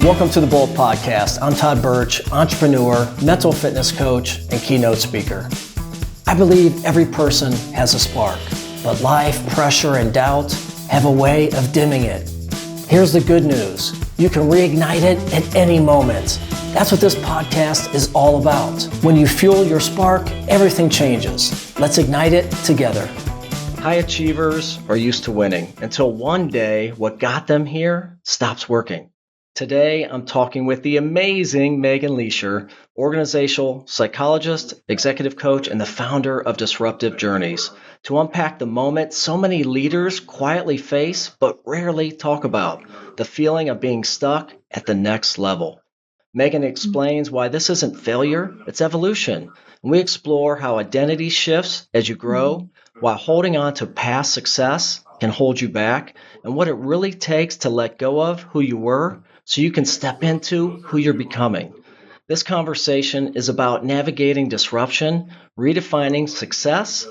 Welcome to the Bold Podcast. I'm Todd Birch, entrepreneur, mental fitness coach, and keynote speaker. I believe every person has a spark, but life, pressure, and doubt have a way of dimming it. Here's the good news. You can reignite it at any moment. That's what this podcast is all about. When you fuel your spark, everything changes. Let's ignite it together. High achievers are used to winning until one day what got them here stops working. Today, I'm talking with the amazing Megan Leasher, organizational psychologist, executive coach, and the founder of Disruptive Journeys, to unpack the moment so many leaders quietly face but rarely talk about, the feeling of being stuck at the next level. Megan explains why this isn't failure, it's evolution. And we explore how identity shifts as you grow, while holding on to past success can hold you back, and what it really takes to let go of who you were so you can step into who you're becoming. This conversation is about navigating disruption, redefining success,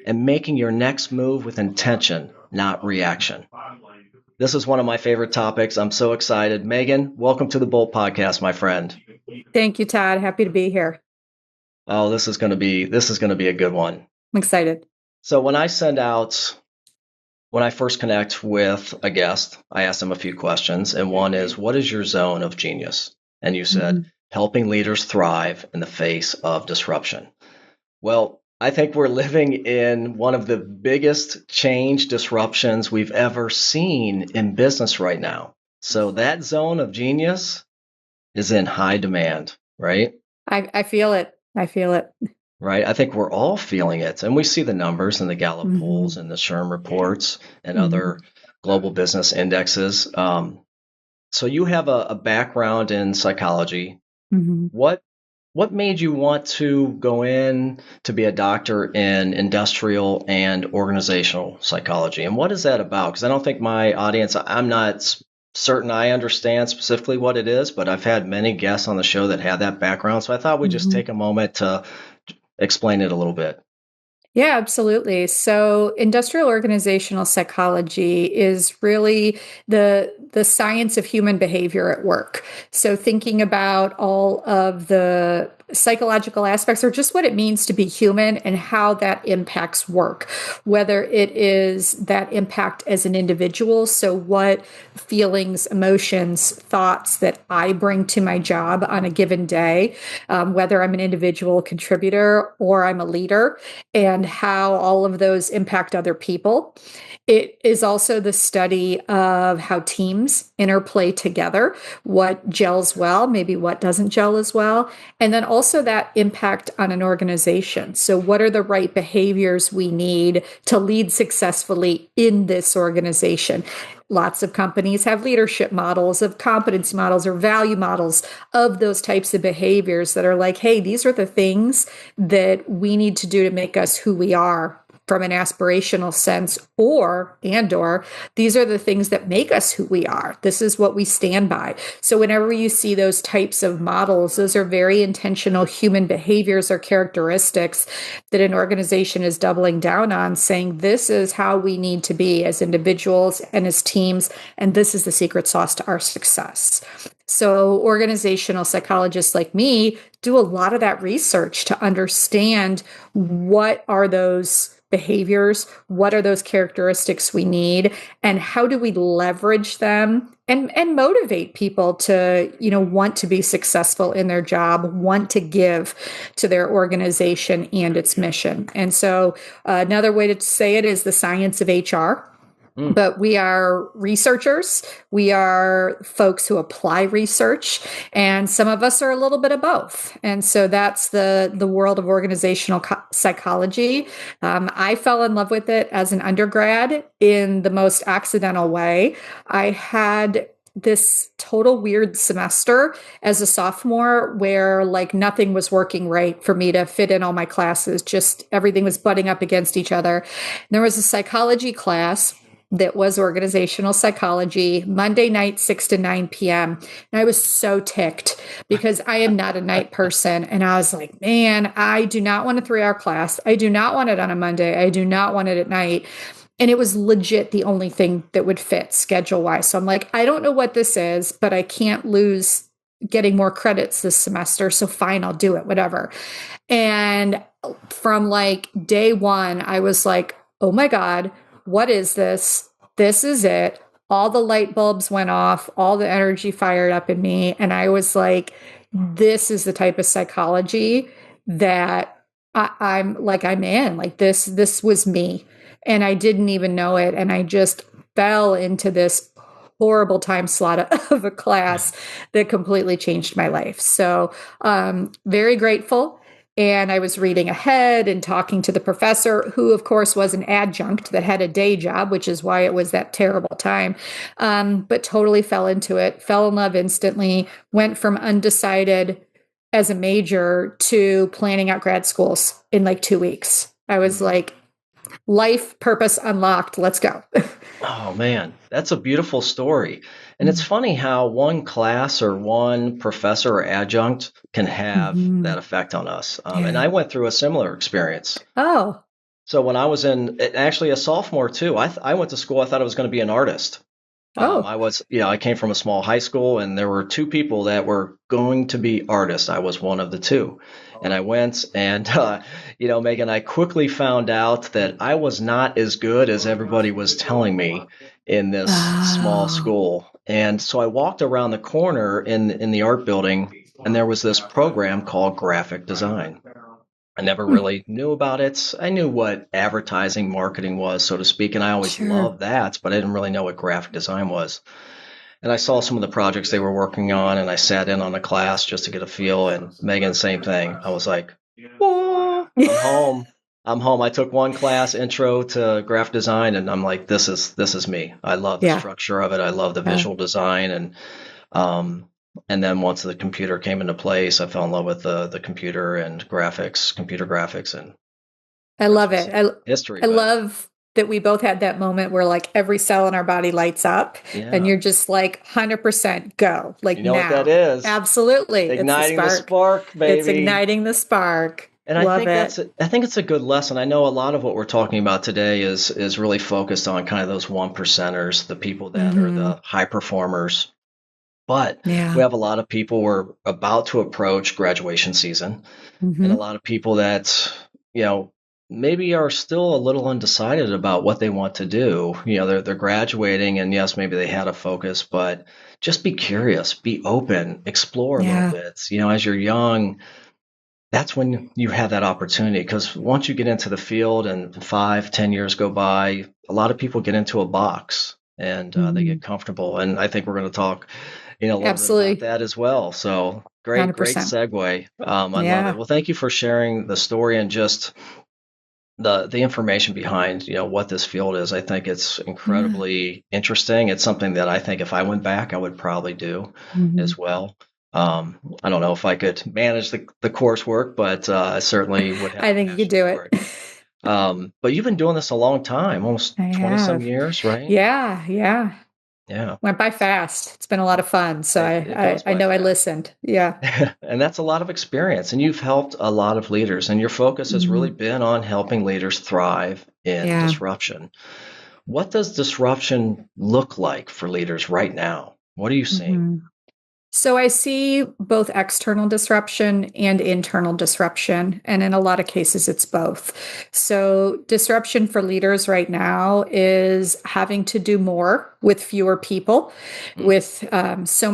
and making your next move with intention, not reaction. This is one of my favorite topics. I'm so excited. Megan, welcome to the Bolt Podcast, my friend. Thank you, Todd. Happy to be here. Oh, this is going to be a good one. I'm excited. So when I first connect with a guest, I ask them a few questions. And one is, what is your zone of genius? And you said, helping leaders thrive in the face of disruption. Well, I think we're living in one of the biggest change disruptions we've ever seen in business right now. So that zone of genius is in high demand, right? I feel it. Right. I think we're all feeling it. And we see the numbers in the Gallup polls and the SHRM reports and other global business indexes. So you have a background in psychology. What made you want to go in to be a doctor in industrial and organizational psychology? And what is that about? Because I don't think my audience, I'm not certain I understand specifically what it is, but I've had many guests on the show that have that background. So I thought we'd just take a moment to explain it a little bit. Yeah, absolutely. So industrial organizational psychology is really the science of human behavior at work. So thinking about all of the psychological aspects, or just what it means to be human and how that impacts work, whether it is that impact as an individual. So what feelings, emotions, thoughts that I bring to my job on a given day, whether I'm an individual contributor or I'm a leader, and how all of those impact other people. It is also the study of how teams interplay together, what gels well, maybe what doesn't gel as well, and then also that impact on an organization. So what are the right behaviors we need to lead successfully in this organization? Lots of companies have leadership models, of competency models, or value models of those types of behaviors that are like, hey, these are the things that we need to do to make us who we are from an aspirational sense, or these are the things that make us who we are. This is what we stand by. So whenever you see those types of models, those are very intentional human behaviors or characteristics that an organization is doubling down on, saying this is how we need to be as individuals and as teams, and this is the secret sauce to our success. So organizational psychologists like me do a lot of that research to understand what are those behaviors, what are those characteristics we need, and how do we leverage them and motivate people to, want to be successful in their job, want to give to their organization and its mission. And so another way to say it is the science of HR. But we are researchers. We are folks who apply research, and some of us are a little bit of both. And so that's the world of organizational psychology. I fell in love with it as an undergrad in the most accidental way. I had this total weird semester as a sophomore where nothing was working right for me to fit in all my classes. Just everything was butting up against each other. And there was a psychology class that was organizational psychology, Monday night, 6 to 9 p.m. And I was so ticked because I am not a night person. And I was like, man, I do not want a 3-hour class. I do not want it on a Monday. I do not want it at night. And it was legit the only thing that would fit schedule wise. So I'm like, I don't know what this is, but I can't lose getting more credits this semester. So fine, I'll do it, whatever. And from like day one, I was like, oh my God, what is this? This is it. All the light bulbs went off, all the energy fired up in me. And I was like, this is the type of psychology that I'm in. Like this was me. And I didn't even know it. And I just fell into this horrible time slot of a class that completely changed my life. So, very grateful. And I was reading ahead and talking to the professor, who, of course, was an adjunct that had a day job, which is why it was that terrible time. But totally fell into it, fell in love instantly, went from undecided as a major to planning out grad schools in like 2 weeks. I was like, life purpose unlocked. Let's go. Oh man, that's a beautiful story. And it's funny how one class or one professor or adjunct can have Mm-hmm. that effect on us. And I Yeah. went through a similar experience. Oh. So when I was actually a sophomore too, I went to school, I thought I was going to be an artist. Oh. I came from a small high school and there were two people that were going to be artists. I was one of the two. And I went and, Megan, I quickly found out that I was not as good as everybody was telling me in this small Oh. school. And so I walked around the corner in the art building and there was this program called graphic design. I never Hmm. really knew about it. I knew what advertising marketing was, so to speak, and I always Sure. loved that, but I didn't really know what graphic design was. And I saw some of the projects they were working on, and I sat in on a class just to get a feel. And Megan, same thing. I was like, "Whoa, I'm home. I'm home." I took one class, intro to graphic design, and I'm like, this is me. I love the Yeah. structure of it. I love the Yeah. visual design, um, and then once the computer came into place, I fell in love with the computer and graphics, computer graphics, and I the rest love was it. I history. But love that we both had that moment where like every cell in our body lights up and yeah, you're just like 100% go, like you know what that now. is? Absolutely. It's the Igniting the spark. spark, It's baby. igniting the spark. And Love it. I think it's a good lesson. I know a lot of what we're talking about today is really focused on kind of those one percenters, the people that are Hmm. the high performers. But we Yeah. have a lot of people we're about to approach graduation season, and a Hmm. lot of people that, you know, maybe are still a little undecided about what they want to do. They're graduating, and yes, maybe they had a focus, but just be curious, be open, explore a little Yeah. bit. As you're young, that's when you have that opportunity, because once you get into the field and 5, 10 years go by, a lot of people get into a box and they Hmm. get comfortable. And I think we're going to talk, a little bit about Absolutely. that as well. So great 100%. segue. I love it. Yeah. Well, thank you for sharing the story and just the information behind what this field is. I think it's Yeah. incredibly interesting. It's something that I think if I went back, I would probably do Hmm. as well. I don't know if I could manage the coursework, but I certainly would have I a think you could passion do for it. it. But you've been doing this a long time, almost I 20 some have. years, right? Yeah. Yeah. Yeah. Went by fast. It's been a lot of fun. So It goes I by know I fast. listened. Yeah. And that's a lot of experience, and you've helped a lot of leaders, and your focus has really Hmm. been on helping leaders thrive in Yeah. disruption. What does disruption look like for leaders right now? What are you seeing? Hmm. So I see both external disruption and internal disruption. And in a lot of cases, it's both. So disruption for leaders right now is having to do more with fewer people, Mm, with so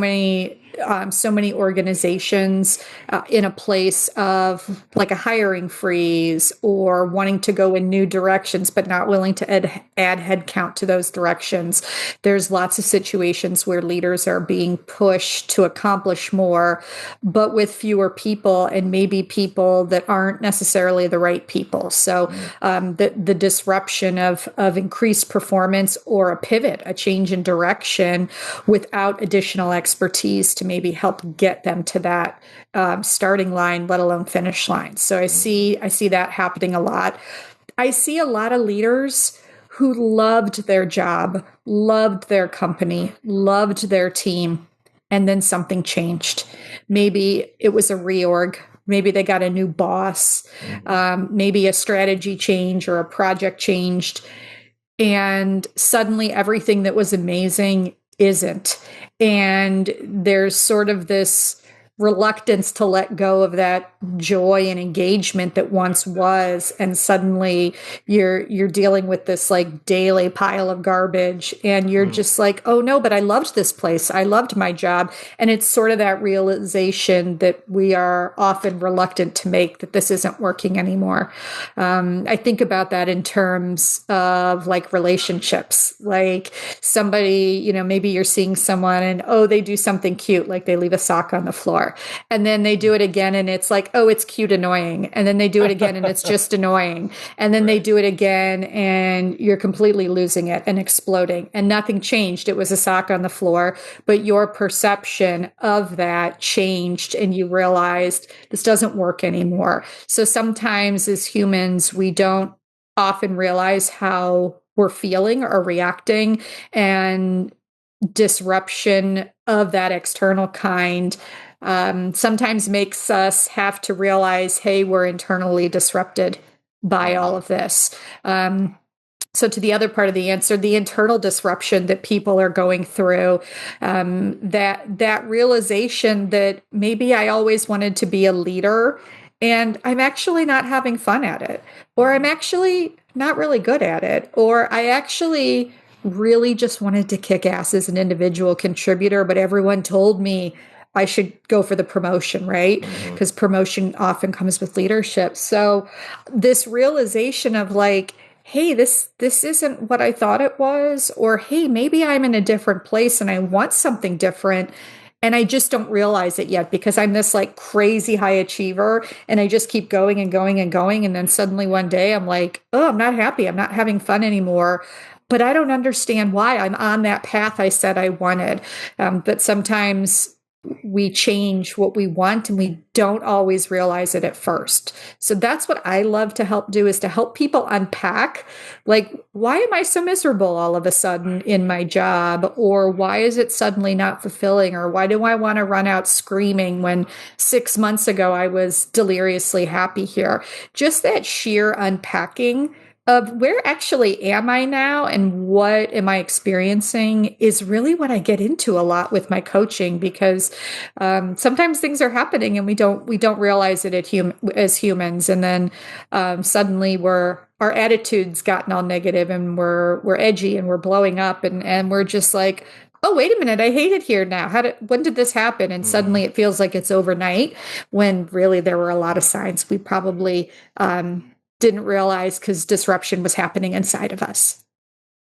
many organizations in a place of like a hiring freeze or wanting to go in new directions, but not willing to add headcount to those directions. There's lots of situations where leaders are being pushed to accomplish more, but with fewer people and maybe people that aren't necessarily the right people. So mm, the disruption of increased performance or a pivot, a change in direction without additional expertise to maybe help get them to that starting line, let alone finish line. So mm, I see that happening a lot. I see a lot of leaders who loved their job, loved their company, loved their team, and then something changed. Maybe it was a reorg. Maybe they got a new boss. mm, Maybe a strategy change or a project changed. and suddenly everything that was amazing isn't. And there's sort of this reluctance to let go of that joy and engagement that once was, and suddenly you're dealing with this like daily pile of garbage, and you're just like, oh no, but I loved this place, I loved my job. And it's sort of that realization that we are often reluctant to make, that this isn't working anymore. I think about that in terms of like relationships, like somebody, maybe you're seeing someone and, oh, they do something cute, like they leave a sock on the floor. And then they do it again and it's like, oh, it's cute, annoying. And then they do it again and it's just annoying. And then they do it again and you're completely losing it and exploding. And nothing changed. It was a sock on the floor, but your perception of that changed and you realized this doesn't work anymore. So sometimes as humans, we don't often realize how we're feeling or reacting, and disruption of that external kind sometimes makes us have to realize, hey, we're internally disrupted by all of this. So to the other part of the answer, the internal disruption that people are going through, that realization that maybe I always wanted to be a leader and I'm actually not having fun at it, or I'm actually not really good at it, or I actually really just wanted to kick ass as an individual contributor, but everyone told me I should go for the promotion, right? Because promotion often comes with leadership. So this realization of like, hey, this isn't what I thought it was, or hey, maybe I'm in a different place and I want something different. And I just don't realize it yet because I'm this like crazy high achiever and I just keep going and going and going. And then suddenly one day I'm like, oh, I'm not happy. I'm not having fun anymore. But I don't understand why. I'm on that path I said I wanted. But sometimes we change what we want and we don't always realize it at first. So that's what I love to help do, is to help people unpack, like, why am I so miserable all of a sudden in my job? Or why is it suddenly not fulfilling? Or why do I want to run out screaming when 6 months ago I was deliriously happy here? Just that sheer unpacking of where actually am I now and what am I experiencing is really what I get into a lot with my coaching, because sometimes things are happening and we don't realize it as humans, and then suddenly our attitude's gotten all negative and we're edgy and we're blowing up and we're just like, oh, wait a minute, I hate it here now. When did this happen? And suddenly it feels like it's overnight, when really there were a lot of signs we probably didn't realize because disruption was happening inside of us.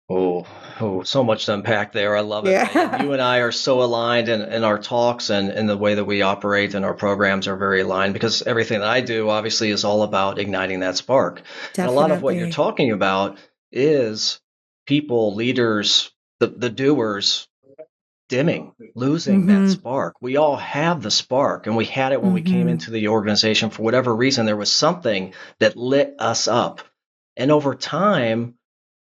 Oh, so much to unpack there. I love it. Yeah. You and I are so aligned in our talks and in the way that we operate, and our programs are very aligned, because everything that I do obviously is all about igniting that spark. Definitely. And a lot of what you're talking about is people, leaders, the doers, losing that spark. We all have the spark, and we had it when we came into the organization. For whatever reason, there was something that lit us up. And over time,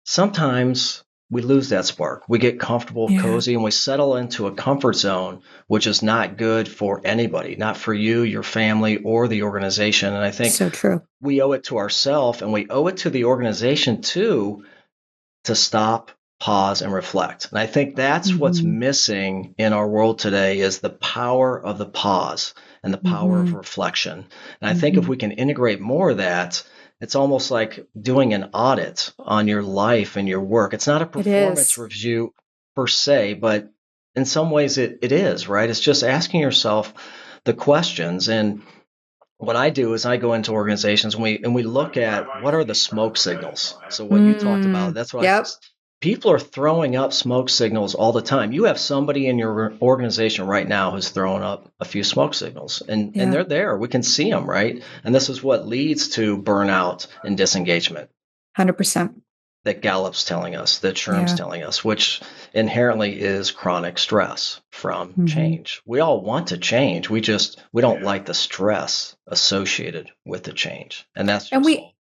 sometimes we lose that spark. We get comfortable, cozy, and we settle into a comfort zone, which is not good for anybody, not for you, your family, or the organization. And I think so true. We owe it to ourselves, and we owe it to the organization too, to stop, pause, and reflect. And I think that's what's missing in our world today, is the power of the pause and the power of reflection. And I think if we can integrate more of that, it's almost like doing an audit on your life and your work. It's not a performance review per se, but in some ways it is, right? It's just asking yourself the questions. And what I do is I go into organizations and we look at what are the smoke signals. So what you talked about, that's what people are throwing up smoke signals all the time. You have somebody in your organization right now who's throwing up a few smoke signals, and they're there. We can see them, right? And this is what leads to burnout and disengagement. 100%. That Gallup's telling us, that SHRM's telling us, which inherently is chronic stress from change. We all want to change. We don't like the stress associated with the change. And that's just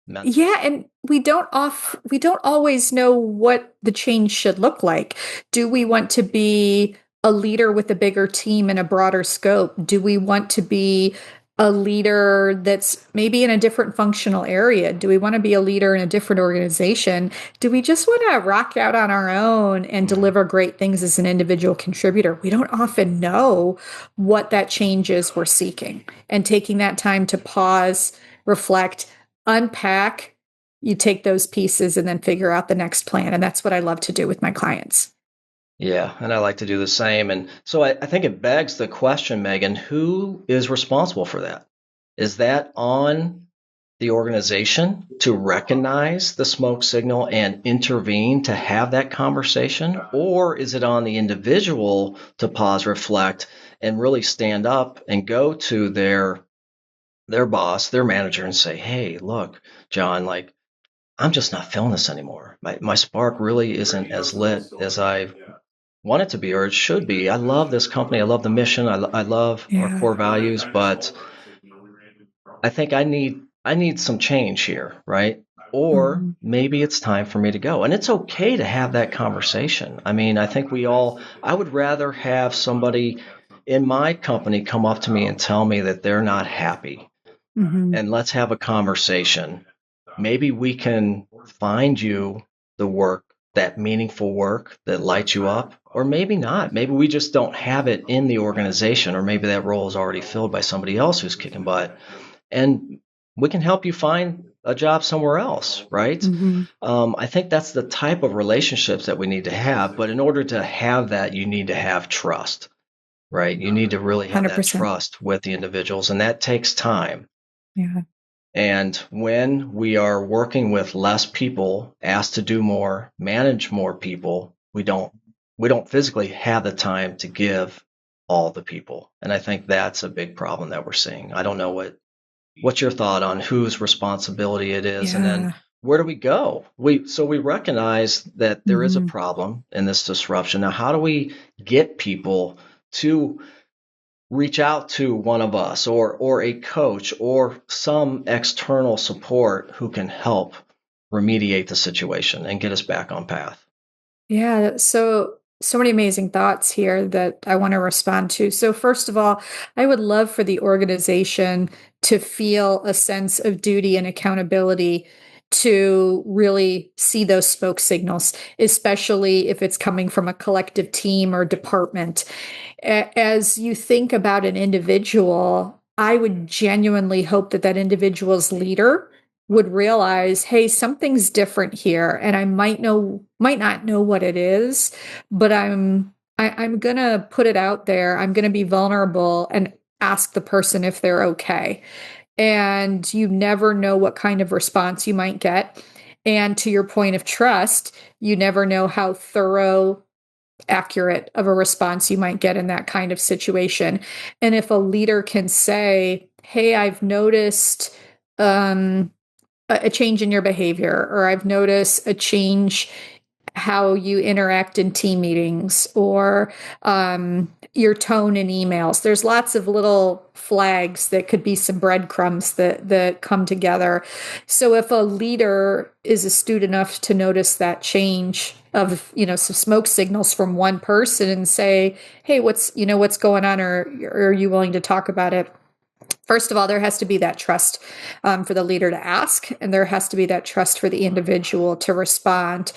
mental. Yeah, and we don't always know what the change should look like. Do we want to be a leader with a bigger team and a broader scope? Do we want to be a leader that's maybe in a different functional area? Do we want to be a leader in a different organization? Do we just want to rock out on our own and deliver great things as an individual contributor? We don't often know what that change is we're seeking. And taking that time to pause, reflect, unpack, you take those pieces and then figure out the next plan. And that's what I love to do with my clients. Yeah, and I like to do the same. And so I think it begs the question, Megan, who is responsible for that? Is that on the organization to recognize the smoke signal and intervene to have that conversation? Or is it on the individual to pause, reflect, and really stand up and go to their boss, their manager, and say, hey, look, John, like, I'm just not feeling this anymore. My spark really isn't as lit as I want it to be, or it should be. I love this company. I love the mission. I love our Yeah. core values, but I think I need some change here, right? Or Mhm. maybe it's time for me to go. And it's okay to have that conversation. I mean, I think I would rather have somebody in my company come up to me and tell me that they're not happy, Mhm. and let's have a conversation. Maybe we can find you the work, that meaningful work that lights you up, or maybe not. Maybe we just don't have it in the organization, or maybe that role is already filled by somebody else who's kicking butt. And we can help you find a job somewhere else, right? Mhm. I think that's the type of relationships that we need to have. But in order to have that, you need to have trust, right? You need to really have that 100%. trust with the individuals, and that takes time. Yeah. And when we are working with less people, asked to do more, manage more people, we don't physically have the time to give all the people. And I think that's a big problem that we're seeing. I don't know what's your thought on whose responsibility it is, and then Yeah. where do we go? We recognize that there is a Mhm. problem in this disruption. Now, how do we get people to reach out to one of us, or a coach, or some external support who can help remediate the situation and get us back on path? Yeah, so many amazing thoughts here that I want to respond to. So first of all, I would love for the organization to feel a sense of duty and accountability to really see those smoke signals, especially if it's coming from a collective team or department. As you think about an individual, I would genuinely hope that that individual's leader would realize, hey, something's different here, and I might not know what it is, but I'm gonna put it out there. I'm gonna be vulnerable and ask the person if they're okay. And you never know what kind of response you might get. And to your point of trust, you never know how thorough, accurate of a response you might get in that kind of situation. And if a leader can say, hey, I've noticed a change in your behavior, or I've noticed a change how you interact in team meetings, or your tone in emails. There's lots of little flags that could be some breadcrumbs that come together. So if a leader is astute enough to notice that change of some smoke signals from one person and say, hey, what's going on, or are you willing to talk about it? First of all, there has to be that trust for the leader to ask, and there has to be that trust for the individual to respond.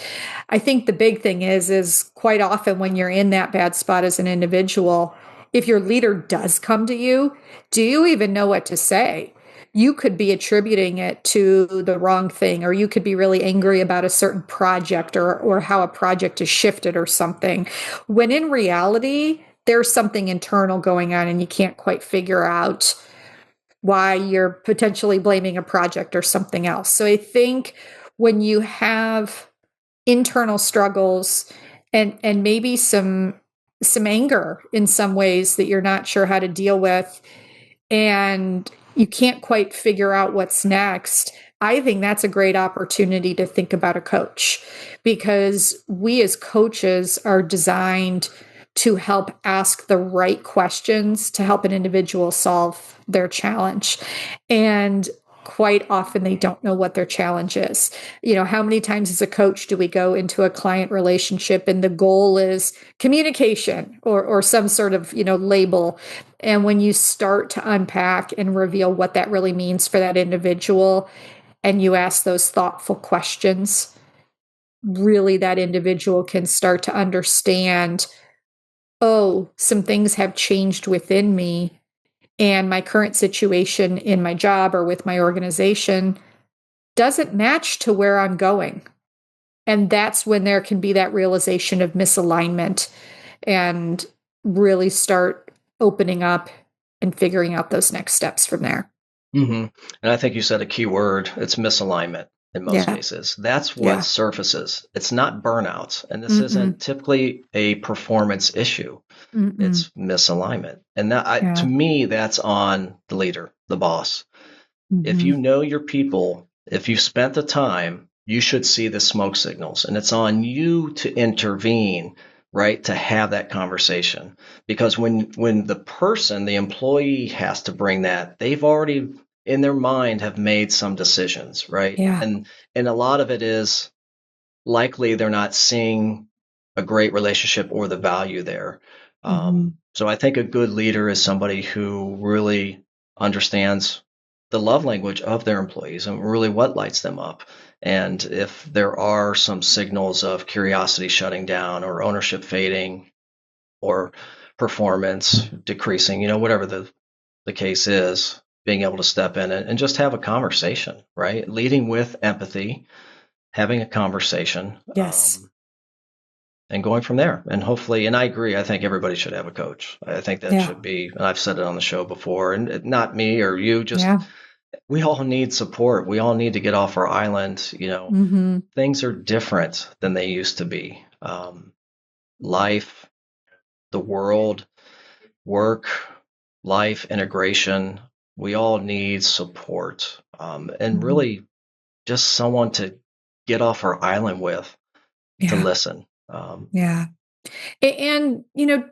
I think the big thing is quite often when you're in that bad spot as an individual, if your leader does come to you, do you even know what to say? You could be attributing it to the wrong thing, or you could be really angry about a certain project, or how a project is shifted or something. When in reality, there's something internal going on and you can't quite figure out why you're potentially blaming a project or something else. So I think when you have internal struggles and maybe some anger in some ways that you're not sure how to deal with, and you can't quite figure out what's next, I think that's a great opportunity to think about a coach, because we as coaches are designed to help ask the right questions to help an individual solve their challenge. And quite often they don't know what their challenge is. How many times as a coach do we go into a client relationship and the goal is communication, or some sort of, label. And when you start to unpack and reveal what that really means for that individual, and you ask those thoughtful questions, really that individual can start to understand, oh, some things have changed within me, and my current situation in my job or with my organization doesn't match to where I'm going. And that's when there can be that realization of misalignment and really start opening up and figuring out those next steps from there. Mm-hmm. And I think you said a key word. It's misalignment in most Yeah. cases. That's what Yeah. surfaces. It's not burnout. And this Mm-mm. isn't typically a performance issue. Mm-mm. It's misalignment. And that, Yeah. to me, that's on the leader, the boss. If Mhm. you know your people, if you've spent the time, you should see the smoke signals. And it's on you to intervene, right? To have that conversation. Because when the person, the employee has to bring that, they've already in their mind have made some decisions, right? Yeah. And a lot of it is likely they're not seeing a great relationship or the value there. Mhm. So I think a good leader is somebody who really understands the love language of their employees and really what lights them up. And if there are some signals of curiosity shutting down or ownership fading or performance decreasing, whatever the case is, being able to step in and just have a conversation, right? Leading with empathy, having a conversation, Yes. and going from there. And hopefully, and I agree, I think everybody should have a coach. I think that Yeah. should be, and I've said it on the show before, and not me or you, just Yeah. we all need support. We all need to get off our island. Mm-hmm. Things are different than they used to be. Life, the world, work, life, integration, we all need support. And Mm-hmm. really just someone to get off our island with, to Yeah. listen. Yeah. And,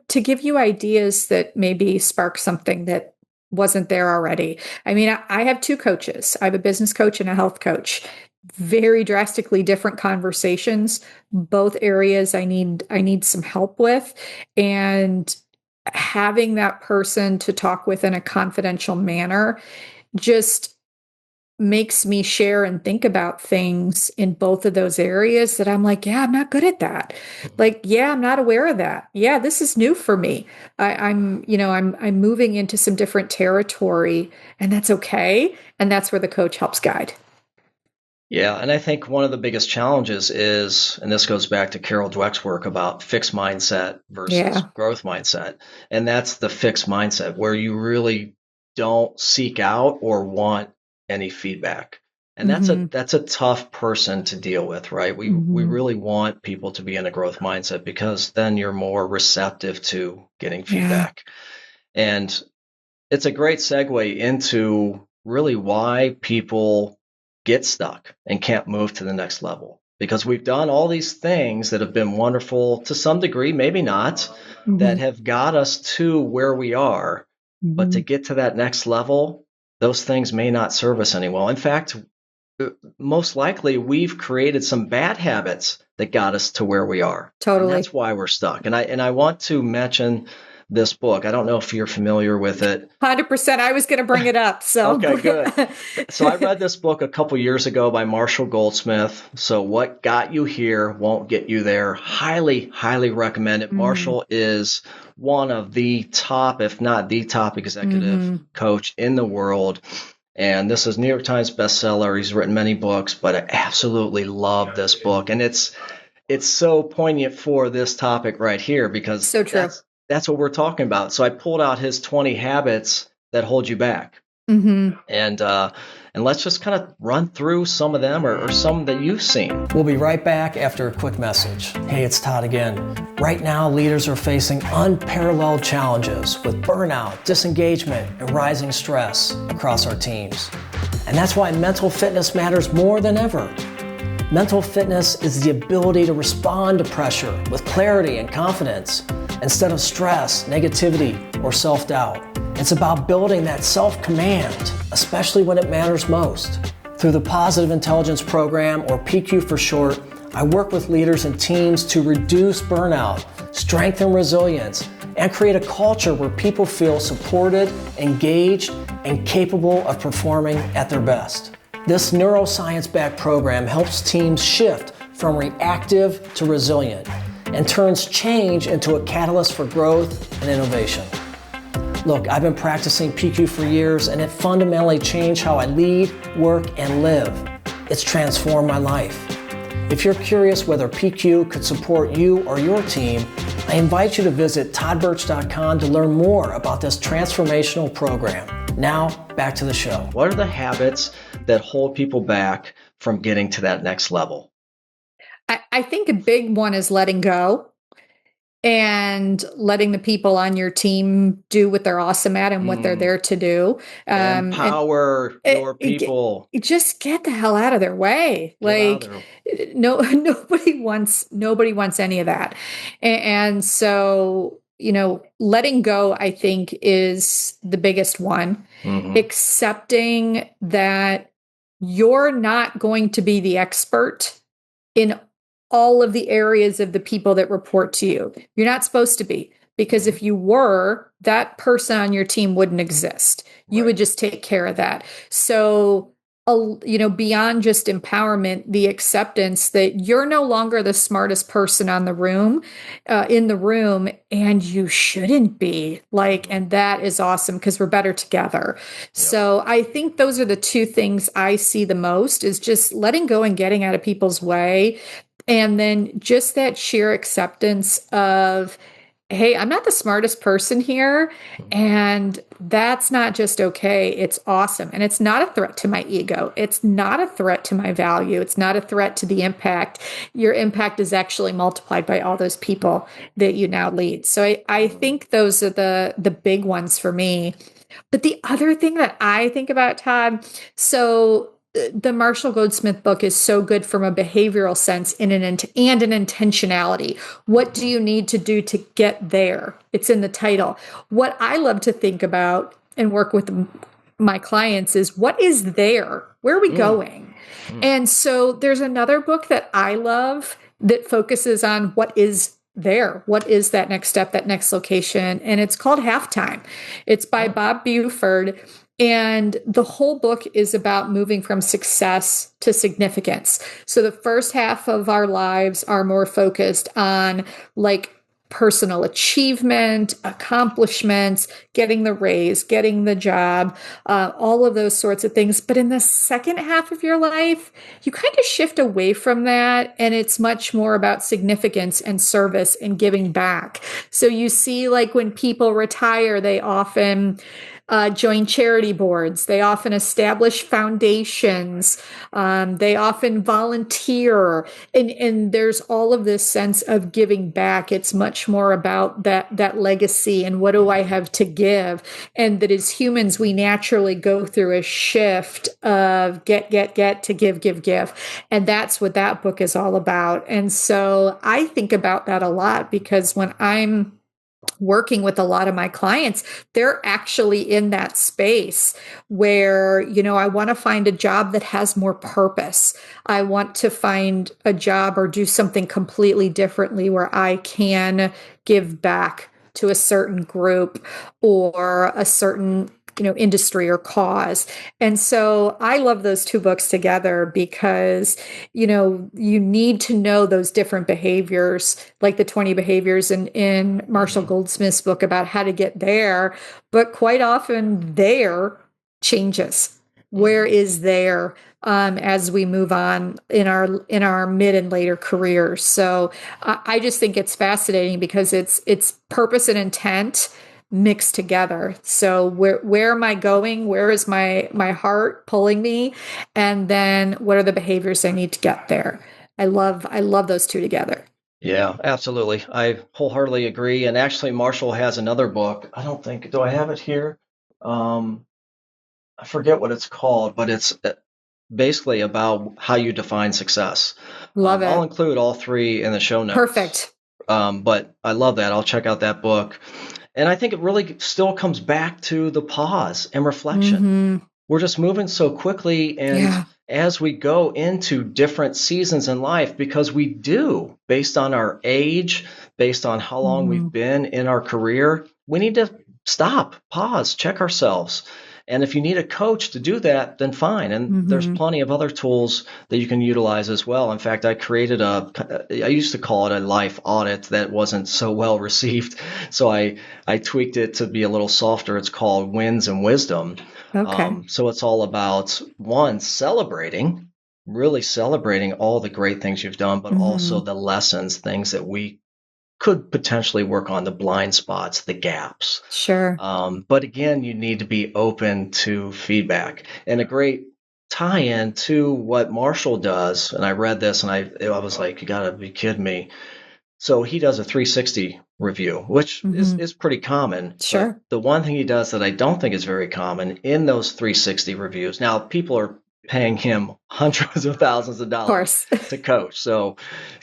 to give you ideas that maybe spark something that wasn't there already. I mean, I have two coaches. I have a business coach and a health coach. Very drastically different conversations, both areas I need some help with. And having that person to talk with in a confidential manner just makes me share and think about things in both of those areas that I'm like, yeah, I'm not good at that. Like, yeah, I'm not aware of that. Yeah, this is new for me. I'm moving into some different territory, and that's okay. And that's where the coach helps guide. Yeah, and I think one of the biggest challenges is, and this goes back to Carol Dweck's work about fixed mindset versus Yeah. growth mindset. And that's the fixed mindset where you really don't seek out or want any feedback. And Mm-hmm. that's a tough person to deal with, right? We Mm-hmm. really want people to be in a growth mindset because then you're more receptive to getting Yeah. feedback. And it's a great segue into really why people get stuck and can't move to the next level. Because we've done all these things that have been wonderful to some degree, maybe not, that Mm-hmm. have got us to where we are. But Mm-hmm. to get to that next level, those things may not serve us any well. In fact, most likely we've created some bad habits that got us to where we are. And Totally. that's why we're stuck. And I want to mention this book. I don't know if you're familiar with it. 100%. I was going to bring it up. So Okay, good. So I read this book a couple years ago by Marshall Goldsmith. So What Got You Here Won't Get You There. Highly, highly recommend it. Mm-hmm. Marshall is one of the top, if not the top executive Mm-hmm. coach in the world. And this is New York Times bestseller. He's written many books, but I absolutely love this book. And it's so poignant for this topic right here because So true. that's what we're talking about. So I pulled out his 20 habits that hold you back. Mm-hmm. And let's just kind of run through some of them or some that you've seen. We'll be right back after a quick message. Hey, it's Todd again. Right now, leaders are facing unparalleled challenges with burnout, disengagement, and rising stress across our teams. And that's why mental fitness matters more than ever. Mental fitness is the ability to respond to pressure with clarity and confidence instead of stress, negativity, or self-doubt. It's about building that self-command, especially when it matters most. Through the Positive Intelligence Program, or PQ for short, I work with leaders and teams to reduce burnout, strengthen resilience, and create a culture where people feel supported, engaged, and capable of performing at their best. This neuroscience-backed program helps teams shift from reactive to resilient and turns change into a catalyst for growth and innovation. Look, I've been practicing PQ for years, and it fundamentally changed how I lead, work, and live. It's transformed my life. If you're curious whether PQ could support you or your team, I invite you to visit toddbirch.com to learn more about this transformational program. Now, back to the show. What are the habits that hold people back from getting to that next level? I think a big one is letting go and letting the people on your team do what they're awesome at and what they're there to do. Empower your people. Just get the hell out of their way. Nobody wants any of that. And so, letting go, I think, is the biggest one. Accepting that you're not going to be the expert in all of the areas of the people that report to you. You're not supposed to be, because if you were, that person on your team wouldn't exist. You would just take care of that. So, beyond just empowerment, the acceptance that you're no longer the smartest person in the room, and you shouldn't be, and that is awesome because we're better together. Yep. So I think those are the two things I see the most, is just letting go and getting out of people's way. And then just that sheer acceptance of, hey, I'm not the smartest person here. And that's not just okay. It's awesome. And it's not a threat to my ego. It's not a threat to my value. It's not a threat to the impact. Your impact is actually multiplied by all those people that you now lead. So I think those are the big ones for me. But the other thing that I think about, Todd, so the Marshall Goldsmith book is so good from a behavioral sense and an intentionality. What do you need to do to get there? It's in the title. What I love to think about and work with my clients is, what is there? Where are we going? And so there's another book that I love that focuses on what is there. What is that next step, that next location? And it's called Halftime. It's by Bob Buford. And the whole book is about moving from success to significance. So the first half of our lives are more focused on personal achievement, accomplishments, getting the raise, getting the job, all of those sorts of things. But in the second half of your life, you kind of shift away from that. And it's much more about significance and service and giving back. So you see, when people retire, they often join charity boards. They often establish foundations. They often volunteer. And there's all of this sense of giving back. It's much more about that legacy and what do I have to give? And that as humans, we naturally go through a shift of get to give. And that's what that book is all about. And so I think about that a lot, because when I'm working with a lot of my clients, they're actually in that space where, I want to find a job that has more purpose. I want to find a job or do something completely differently where I can give back to a certain group or a certain industry or cause. And so I love those two books together because, you need to know those different behaviors, like the 20 behaviors in Marshall Goldsmith's book about how to get there. But quite often there changes. Where is there as we move on in our mid and later careers? So I just think it's fascinating because it's purpose and intent mixed together. So where am I going? Where is my heart pulling me? And then what are the behaviors I need to get there? I love those two together. Yeah, absolutely. I wholeheartedly agree. And actually, Marshall has another book. Do I have it here? I forget what it's called, but it's basically about how you define success. Love it. I'll include all three in the show notes. Perfect. But I love that. I'll check out that book. And I think it really still comes back to the pause and reflection. We're just moving so quickly, and as we go into different seasons in life, because we do, based on our age, based on how long we've been in our career, we need to stop, pause, check ourselves. And if you need a coach to do that, then fine. And there's plenty of other tools that you can utilize as well. In fact, I used to call it a life audit that wasn't so well received. So I tweaked it to be a little softer. It's called Wins and Wisdom. Okay. So it's all about, one, really celebrating all the great things you've done, but also the lessons, things that we could potentially work on, the blind spots, the gaps. Sure. But again, you need to be open to feedback. And a great tie-in to what Marshall does, and I read this and I was like, you gotta be kidding me. So he does a 360 review, which is pretty common. Sure. But the one thing he does that I don't think is very common in those 360 reviews, now people are paying him hundreds of thousands of dollars to coach. So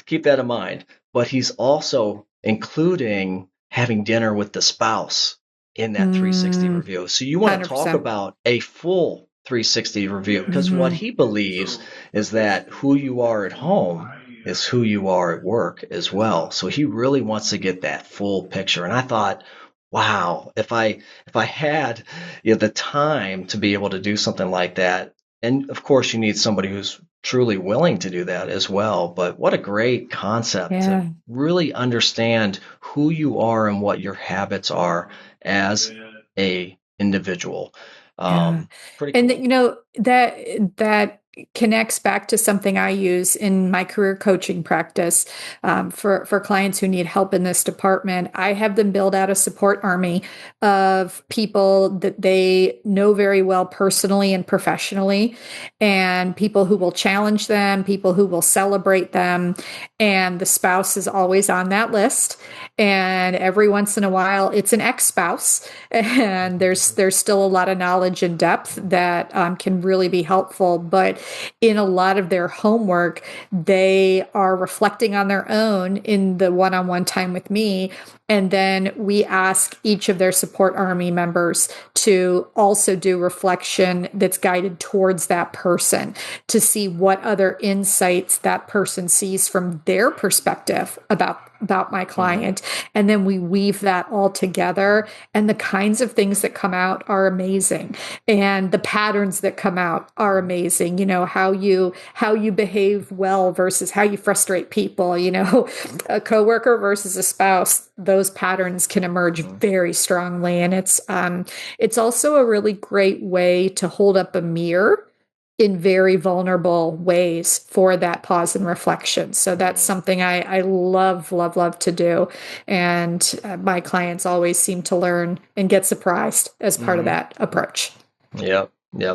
keep that in mind. But he's also including having dinner with the spouse in that 360 review. So you want to talk 100%. about a full 360 review, because what he believes is that who you are at home is who you are at work as well. So he really wants to get that full picture. And I thought, wow, if I had the time to be able to do something like that, and of course you need somebody who's truly willing to do that as well. But what a great concept to really understand who you are and what your habits are as a individual. Pretty And cool. that connects back to something I use in my career coaching practice for clients who need help in this department. I have them build out a support army of people that they know very well personally and professionally, and people who will challenge them, people who will celebrate them. And the spouse is always on that list. And every once in a while, it's an ex-spouse, and there's still a lot of knowledge and depth that can really be helpful. But in a lot of their homework, they are reflecting on their own in the one-on-one time with me. And then we ask each of their support army members to also do reflection that's guided towards that person, to see what other insights that person sees from their perspective about my client. And then we weave that all together, and the kinds of things that come out are amazing. And the patterns that come out are amazing. How you behave well versus how you frustrate people, a coworker versus a spouse, those patterns can emerge very strongly. And it's also a really great way to hold up a mirror in very vulnerable ways for that pause and reflection. So that's something I love, love, love to do. And my clients always seem to learn and get surprised as part of that approach. Yep.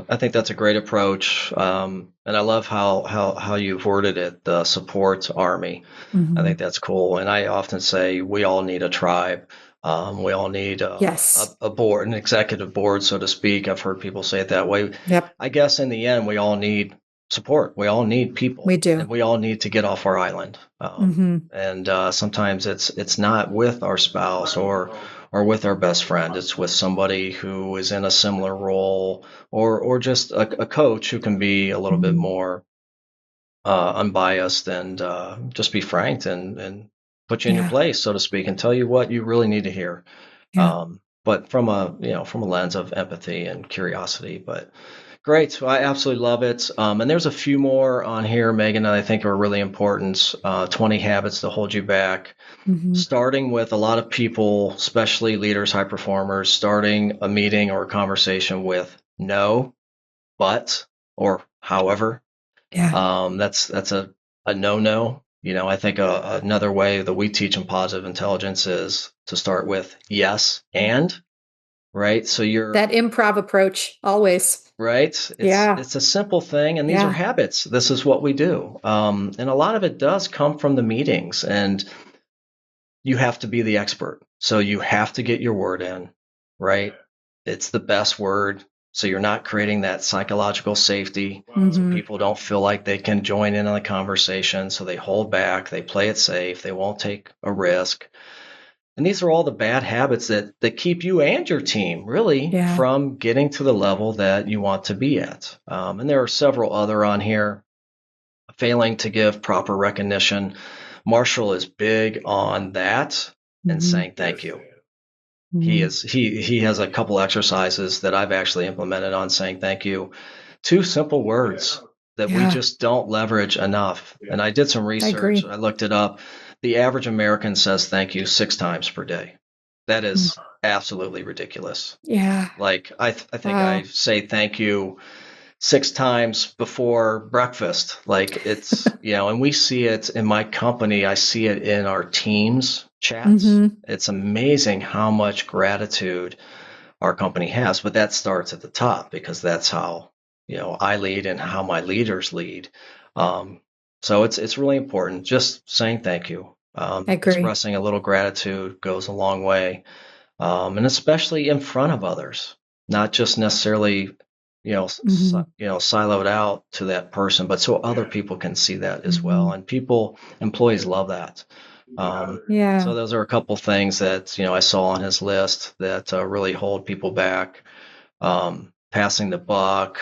I think that's a great approach. And I love how you've worded it, the support army. I think that's cool. And I often say we all need a tribe. We all need a board, an executive board, so to speak. I've heard people say it that way. Yep. I guess in the end, we all need support. We all need people. We do. And we all need to get off our island. And sometimes it's not with our spouse or with our best friend. It's with somebody who is in a similar role, or just a coach who can be a little bit more unbiased and just be frank and put you in your place, so to speak, and tell you what you really need to hear. But from a lens of empathy and curiosity. But great. So I absolutely love it. And there's a few more on here, Megan, that I think are really important. 20 habits to hold you back. Starting with a lot of people, especially leaders, high performers, starting a meeting or a conversation with no, but, or however. That's a no-no. I think another way that we teach in positive intelligence is to start with yes and, right? So you're that improv approach always. Right. It's a simple thing, and these are habits. This is what we do. And a lot of it does come from the meetings, and you have to be the expert. So you have to get your word in, right? It's the best word. So you're not creating that psychological safety. So people don't feel like they can join in on the conversation. So they hold back, they play it safe, they won't take a risk. And these are all the bad habits that keep you and your team really Yeah. from getting to the level that you want to be at. And there are several other on here. Failing to give proper recognition. Marshall is big on that and Mm-hmm. saying thank you. Mm-hmm. He has a couple exercises that I've actually implemented on saying thank you. Two simple words that we Yeah, just don't leverage enough. And I did some I research. agree. I looked it up. The average American says thank you 6 times per day. That Mm. is absolutely ridiculous. Yeah. Like I think I Wow. say thank you 6 times before breakfast. Like it's, and we see it in my company. I see it in our teams chats. Mm-hmm. It's amazing how much gratitude our company has, but that starts at the top because that's how, I lead and how my leaders lead. Um, so it's really important. Just saying thank you, I agree. expressing a little gratitude goes a long way, and especially in front of others, not just necessarily Mm-hmm. siloed out to that person, but so other people can see that as Mm-hmm. well. And employees love that. So Yeah. those are a couple things that I saw on his list that really hold people back. Passing the buck,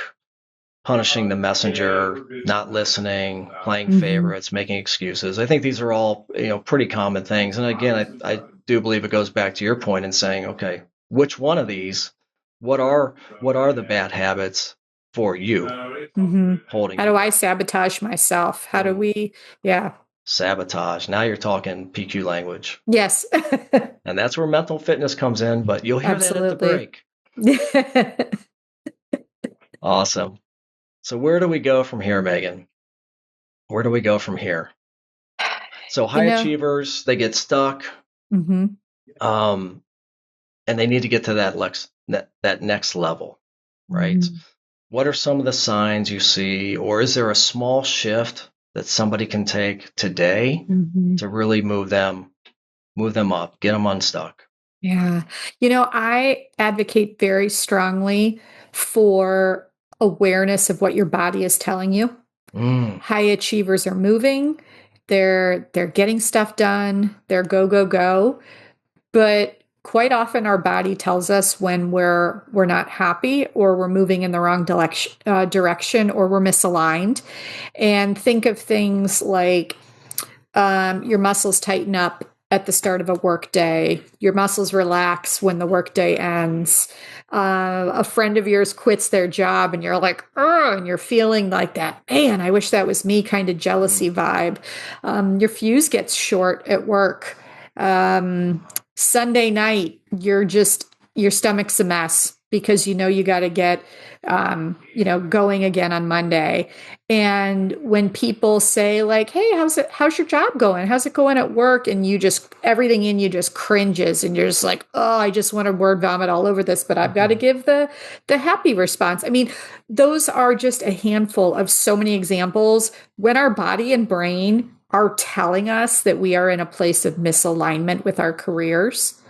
punishing the messenger, not listening, playing Mm-hmm. favorites, making excuses. I think these are all pretty common things. And again, I do believe it goes back to your point in saying, okay, which one of these? What are the bad habits for you Mm-hmm. holding How you do I back? sabotage myself? How do Ooh, we? Yeah. sabotage. Now you're talking PQ language. Yes. And that's where mental fitness comes in, but you'll hear that at the Absolutely. break. Awesome. So where do we go from here, Megan? Where do we go from here? So You high know. achievers, they get stuck, Mm-hmm. um, and they need to get to that next level, right? Mm-hmm. What are some of the signs you see, or is there a small shift that somebody can take today Mm-hmm. to really move them up, get them unstuck? Yeah. I advocate very strongly for awareness of what your body is telling you. Mm, High achievers are moving. They're getting stuff done. They're go go go. But quite often our body tells us when we're not happy or we're moving in the wrong direction or we're misaligned. And think of things like your muscles tighten up at the start of a work day. Your muscles relax when the workday ends. A friend of yours quits their job and you're like, oh, and you're feeling like that, man, I wish that was me kind of jealousy mm, vibe. Your fuse gets short at work. Sunday night, your stomach's a mess because you got to get going again on Monday. And when people say like, "Hey, how's your job going? How's it going at work?" and everything in you just cringes and you're just like, "Oh, I just want to word vomit all over this, but I've got to mhm, give the happy response." I mean, those are just a handful of so many examples when our body and brain are telling us that we are in a place of misalignment with our careers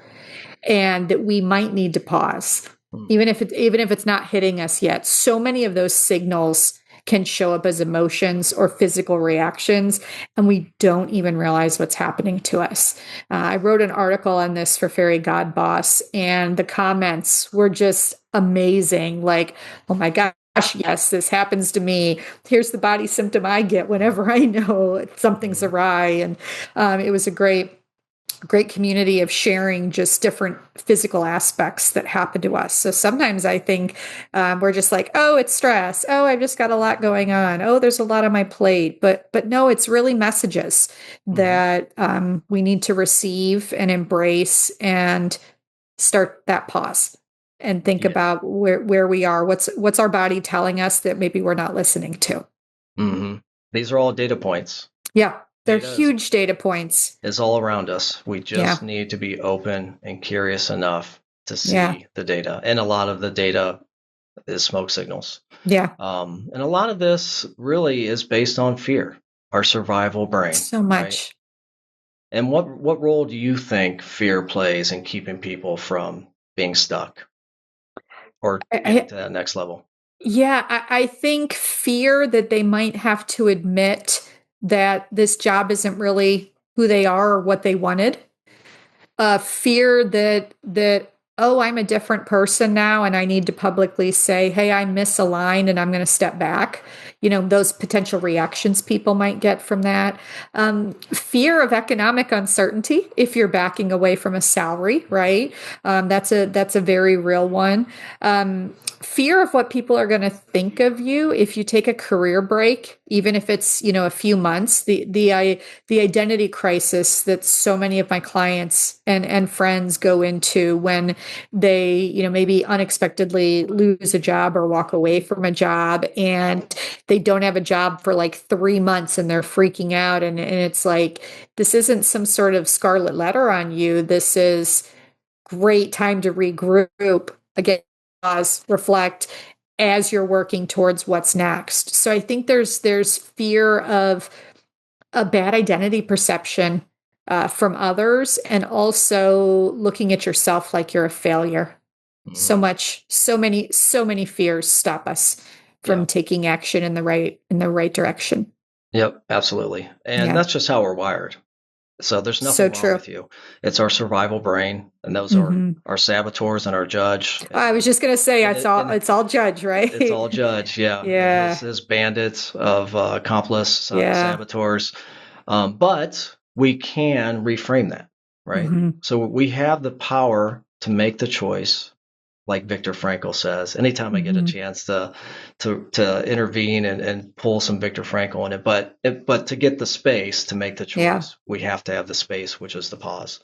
and that we might need to pause mm. even if it's not hitting us yet. So many of those signals can show up as emotions or physical reactions, and we don't even realize what's happening to us. I wrote an article on this for Fairy God Boss, and the comments were just amazing. Like, oh my gosh, yes, this happens to me. Here's the body symptom I get whenever I know something's Mhm. awry. And it was a great community of sharing just different physical aspects that happen to us. So sometimes I think we're just like, oh, it's stress. Oh, I've just got a lot going on. Oh, there's a lot on my plate. But no, it's really messages Mhm. that we need to receive and embrace and start that pause and think Yeah. about where we are. What's our body telling us that maybe we're not listening to? Hmm. These are all data points. Yeah, they're Data is huge data points. is all around us. We Yeah, just need to be open and curious enough to yeah, see the data. And a lot of the data is smoke signals. yeah. And a lot of this really is based on fear, our survival brain, So right? much. And what role do you think fear plays in keeping people from being stuck or I, getting I to that next level? yeah, I think fear that they might have to admit that this job isn't really who they are or what they wanted. fear that oh, I'm a different person now and I need to publicly say, hey, I'm misaligned and I'm going to step back. Those potential reactions people might get from that. Fear of economic uncertainty if you're backing away from a salary, right? That's a very real one. Fear of what people are going to think of you if you take a career break, even if it's a few months. The identity crisis that so many of my clients and friends go into when they maybe unexpectedly lose a job or walk away from a job, and they don't have a job for like 3 months and they're freaking out, and it's like, this isn't some sort of scarlet letter on you. This is great time to regroup, again, pause, reflect as you're working towards what's next. So I think there's fear of a bad identity perception from others, and also looking at yourself like you're a failure. So many fears stop us from taking action in the right direction. Yep, absolutely. And Yeah. that's just how we're wired. So there's nothing wrong with you. It's our survival brain, and those are our saboteurs and our judge. I was just going to say, it's all judge, right? It's all judge, yeah. Yeah. His bandits of accomplice saboteurs. But we can reframe that, right? So we have the power to make the choice, like Viktor Frankl says. Anytime I get a chance to intervene and pull some Viktor Frankl in it, but to get the space to make the choice, we have to have the space, which is the pause.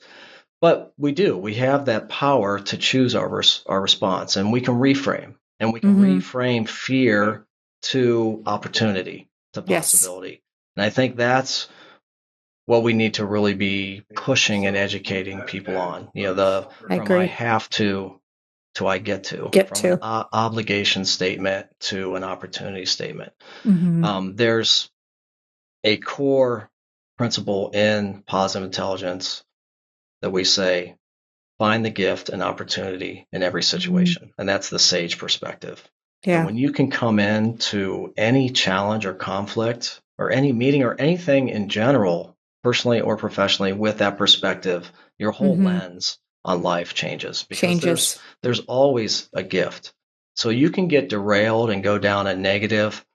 But we have that power to choose our response, and we can reframe, and we can reframe fear to opportunity, to possibility. And I think that's what we need to really be pushing and educating people on. I have to I get to, from an obligation statement to an opportunity statement. There's a core principle in positive intelligence that we say, find the gift and opportunity in every situation. And that's the SAGE perspective. Yeah. And when you can come into any challenge or conflict or any meeting or anything in general, personally or professionally, with that perspective, your whole lens on life changes, because there's always a gift. So you can get derailed and go down a negative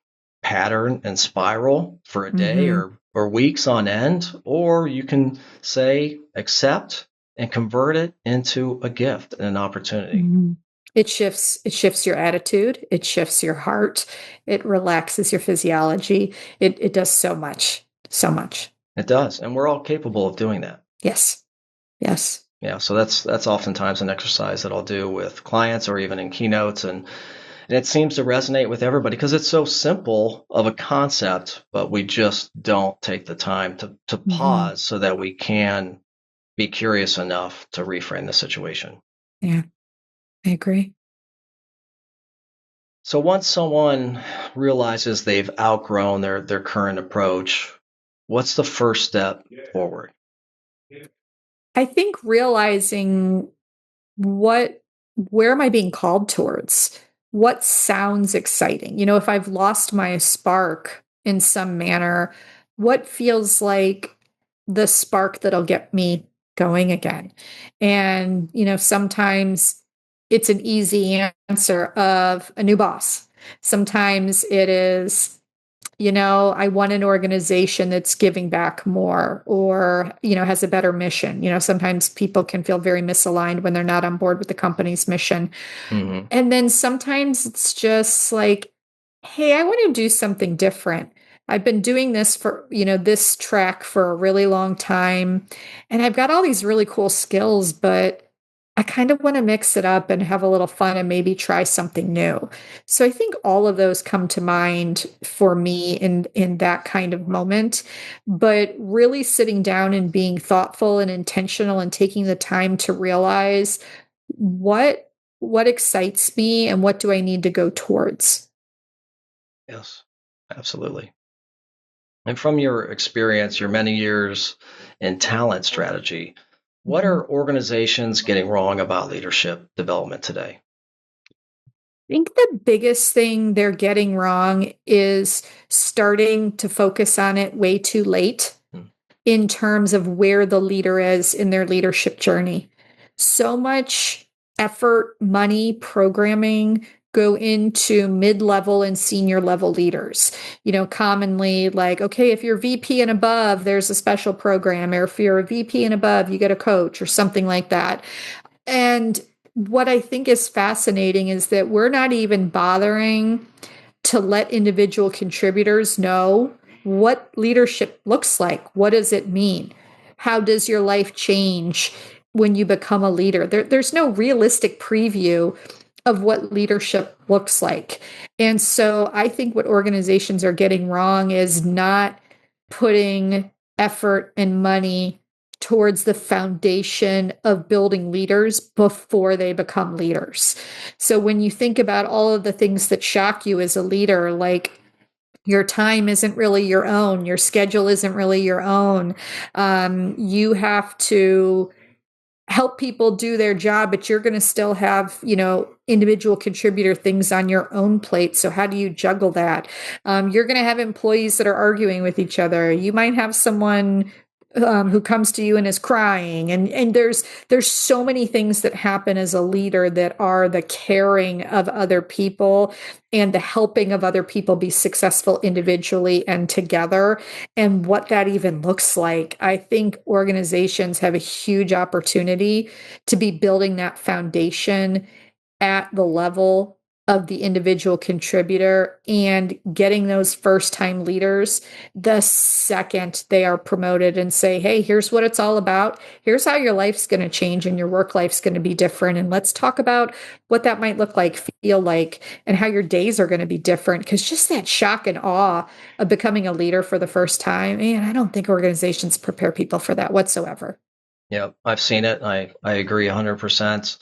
pattern and spiral for a day or weeks on end, or you can say, accept and convert it into a gift and an opportunity. It shifts your attitude. It shifts your heart. It relaxes your physiology. It does so much. It does. And we're all capable of doing that. Yes. Yeah. So that's oftentimes an exercise that I'll do with clients or even in keynotes. And it seems to resonate with everybody because it's so simple of a concept, but we just don't take the time to pause so that we can be curious enough to reframe the situation. Yeah, I agree. So once someone realizes they've outgrown their current approach, what's the first step forward? I think realizing where am I being called towards? What sounds exciting? If I've lost my spark in some manner, what feels like the spark that'll get me going again? And, sometimes it's an easy answer of a new boss. Sometimes it is, I want an organization that's giving back more, or, has a better mission. Sometimes people can feel very misaligned when they're not on board with the company's mission. And then sometimes it's just like, hey, I want to do something different. I've been doing this for, this track for a really long time, and I've got all these really cool skills, but I kind of want to mix it up and have a little fun and maybe try something new. So I think all of those come to mind for me in that kind of moment. But really sitting down and being thoughtful and intentional and taking the time to realize what excites me and what do I need to go towards. Yes, absolutely. And from your experience, your many years in talent strategy, what are organizations getting wrong about leadership development today? I think the biggest thing they're getting wrong is starting to focus on it way too late in terms of where the leader is in their leadership journey. So much effort, money, programming go into mid-level and senior level leaders. Commonly like, okay, if you're VP and above, there's a special program, or if you're a VP and above, you get a coach or something like that. And what I think is fascinating is that we're not even bothering to let individual contributors know what leadership looks like. What does it mean? How does your life change when you become a leader? There's no realistic preview of what leadership looks like. And so I think what organizations are getting wrong is not putting effort and money towards the foundation of building leaders before they become leaders. So when you think about all of the things that shock you as a leader, like your time isn't really your own, your schedule isn't really your own, you have to help people do their job, but you're going to still have, individual contributor things on your own plate. So how do you juggle that? You're going to have employees that are arguing with each other. You might have someone who comes to you and is crying, and there's so many things that happen as a leader that are the caring of other people and the helping of other people be successful individually and together, and what that even looks like. I think organizations have a huge opportunity to be building that foundation at the level of the individual contributor and getting those first time leaders the second they are promoted, and say, hey, here's what it's all about. Here's how your life's going to change and your work life's going to be different. And let's talk about what that might look like, feel like, and how your days are going to be different. Because just that shock and awe of becoming a leader for the first time, man, I don't think organizations prepare people for that whatsoever. Yeah, I've seen it. I agree 100%.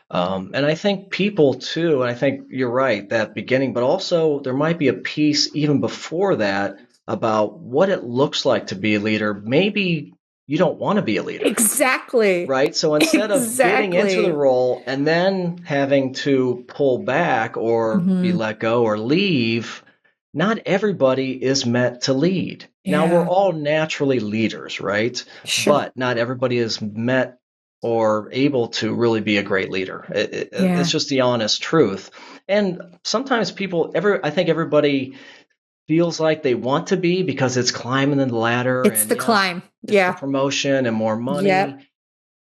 And I think people too, and I think you're right, that beginning, but also there might be a piece even before that about what it looks like to be a leader. Maybe you don't want to be a leader, Exactly. right? So instead of getting into the Exactly. role and then having to pull back or be Hmm. let go or leave, not everybody is meant to lead. Now, we're Yeah, all naturally leaders, right? sure. But not everybody is meant or able to really be a great leader. It's Yeah. just the honest truth. And sometimes I think everybody feels like they want to be because it's climbing the ladder. It's And the yes, climb. it's the Yeah. promotion and more Yep. money.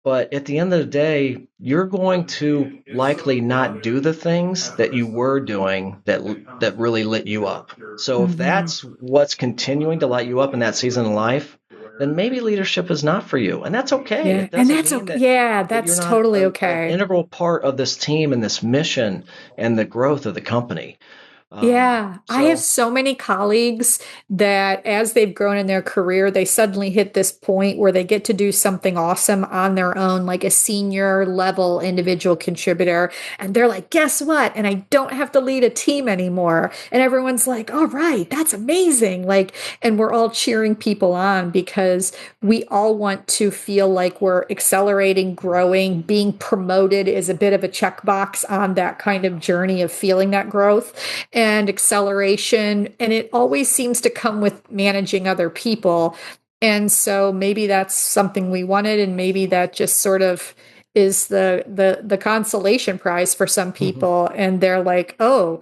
But at the end of the day, you're going to likely not do the things that you were doing that really lit you up. So if Hmm. that's what's continuing to light you up in that season of life, then maybe leadership is not for you, and that's okay. Yeah. It And doesn't that's mean okay. that Yeah, you're that's not totally an okay. integral part of this team and this mission and the growth of the company. Yeah, I have So. so many colleagues that as they've grown in their career, they suddenly hit this point where they get to do something awesome on their own, like a senior level individual contributor. And they're like, guess what? And I don't have to lead a team anymore. And everyone's like, all right, that's amazing. Like, and we're all cheering people on because we all want to feel like we're accelerating, growing, being promoted is a bit of a checkbox on that kind of journey of feeling that growth and acceleration. And it always seems to come with managing other people. And so maybe that's something we wanted, and maybe that just sort of is the consolation prize for some Mhm. people, and they're like, oh,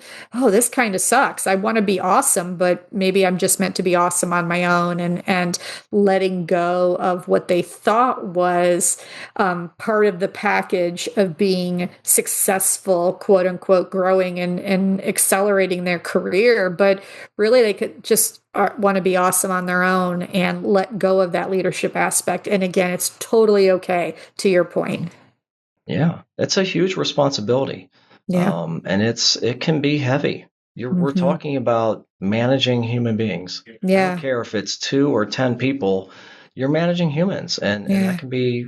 this kind of sucks. I want to be awesome, but maybe I'm just meant to be awesome on my own, and letting go of what they thought was part of the package of being successful, quote unquote, growing and accelerating their career. But really, they could just want to be awesome on their own and let go of that leadership aspect. And again, it's totally okay, to your point. Yeah, it's a huge responsibility, Yeah. and it can be heavy. We're Hmm. talking about managing human beings. I don't Yeah. care if it's 2 or 10 people. You're managing humans, and Yeah.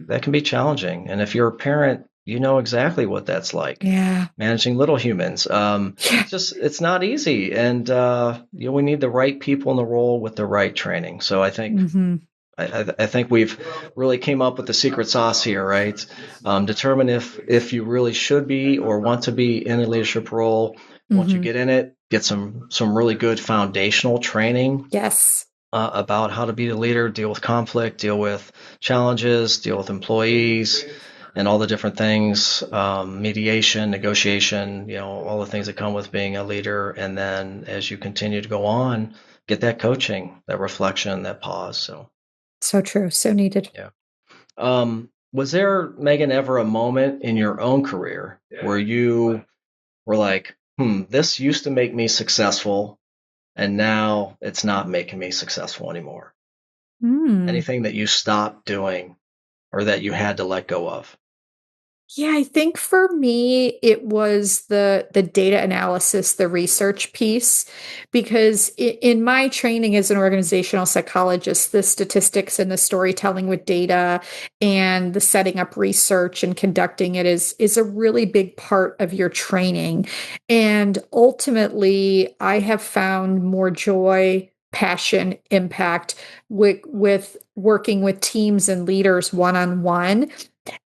that can be challenging. And if you're a parent, you know exactly what that's like, Yeah. managing little humans. Yeah. It's not easy, and we need the right people in the role with the right training. So Hmm. I think we've really came up with the secret sauce here, right? Determine if you really should be or want to be in a leadership role. Once you Hmm. get in it, get some really good foundational training. Yes. about how to be a leader, deal with conflict, deal with challenges, deal with employees, and all the different things, mediation, negotiation, all the things that come with being a leader. And then as you continue to go on, get that coaching, that reflection, that pause. So true. So needed. Yeah. Was there, Megan, ever a moment in your own career where you were like, this used to make me successful, and now it's not making me successful anymore? Mm. Anything that you stopped doing or that you had to let go of? Yeah, I think for me it was the data analysis, the research piece, because in my training as an organizational psychologist, the statistics and the storytelling with data and the setting up research and conducting it is a really big part of your training. And ultimately, I have found more joy, passion, impact with working with teams and leaders one on one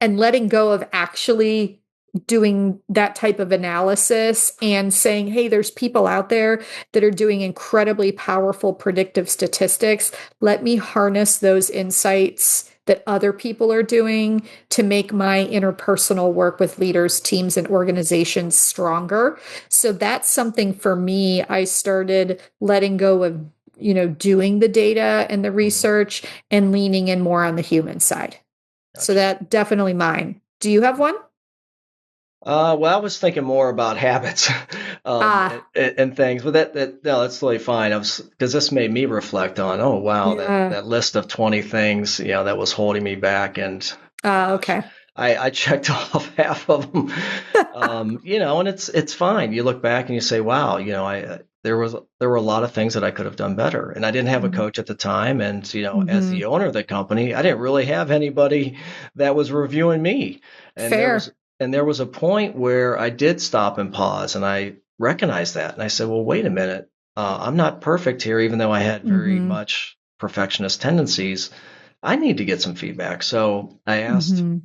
and letting go of actually doing that type of analysis and saying, hey, there's people out there that are doing incredibly powerful predictive statistics. Let me harness those insights that other people are doing to make my interpersonal work with leaders, teams, and organizations stronger. So that's something for me. I started letting go of, doing the data and the Mhm. research and leaning in more on the human side. So Gotcha. that definitely mine. Do you have one? Well, I was thinking more about habits, Ah, and things, but no, that's totally fine. I was, because this made me reflect on, oh wow, yeah. that list of 20 things, that was holding me back, and gosh, Okay. I checked off half of them, and it's fine. You look back and you say, wow, there were a lot of things that I could have done better, and I didn't have a coach at the time, and as Mm-hmm. the owner of the company, I didn't really have anybody that was reviewing me, and there was Fair. and there was a point where I did stop and pause, and I recognized that. And I said, well, wait a minute. I'm not perfect here, even though I had very Mm-hmm. much perfectionist tendencies. I need to get some feedback. So I asked Mm-hmm.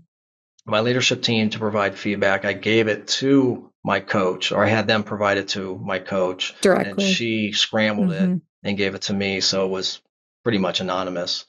my leadership team to provide feedback. I gave it to my coach, or I had them provide it to my coach, and Directly. she scrambled it Mm-hmm. and gave it to me. So it was pretty much anonymous.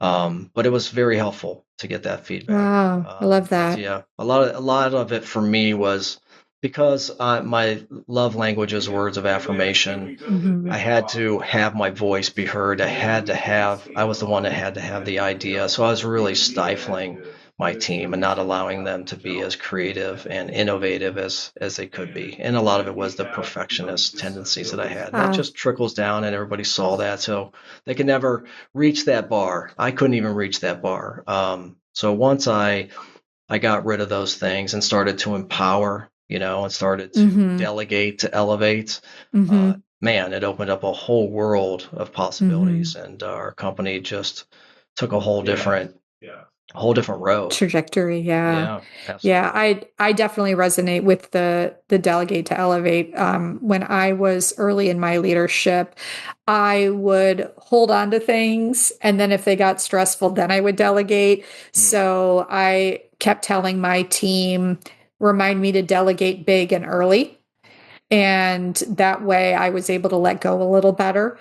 But it was very helpful to get that feedback. Wow. I love But that. yeah, a lot of it for me was because my love language is words of affirmation. Mm-hmm. I had to have my voice be heard. I was the one that had to have the idea. So I was really stifling my team and not allowing them to be as creative and innovative as they could be. And a lot of it was the perfectionist tendencies that I had. And that Ah. just trickles down, and everybody saw that. So they could never reach that bar. I couldn't even reach that bar. So once I got rid of those things and started to empower, and started to Mm-hmm. delegate, to elevate, Mm-hmm. man, it opened up a whole world of Mm-hmm. possibilities, and our company just took a whole different road. Trajectory, yeah. Yeah, Yeah, absolutely. I definitely resonate with the delegate to elevate. When I was early in my leadership, I would hold on to things, and then if they got stressful, then I would delegate. Mm, So I kept telling my team, remind me to delegate big and early. And that way I was able to let go a little better,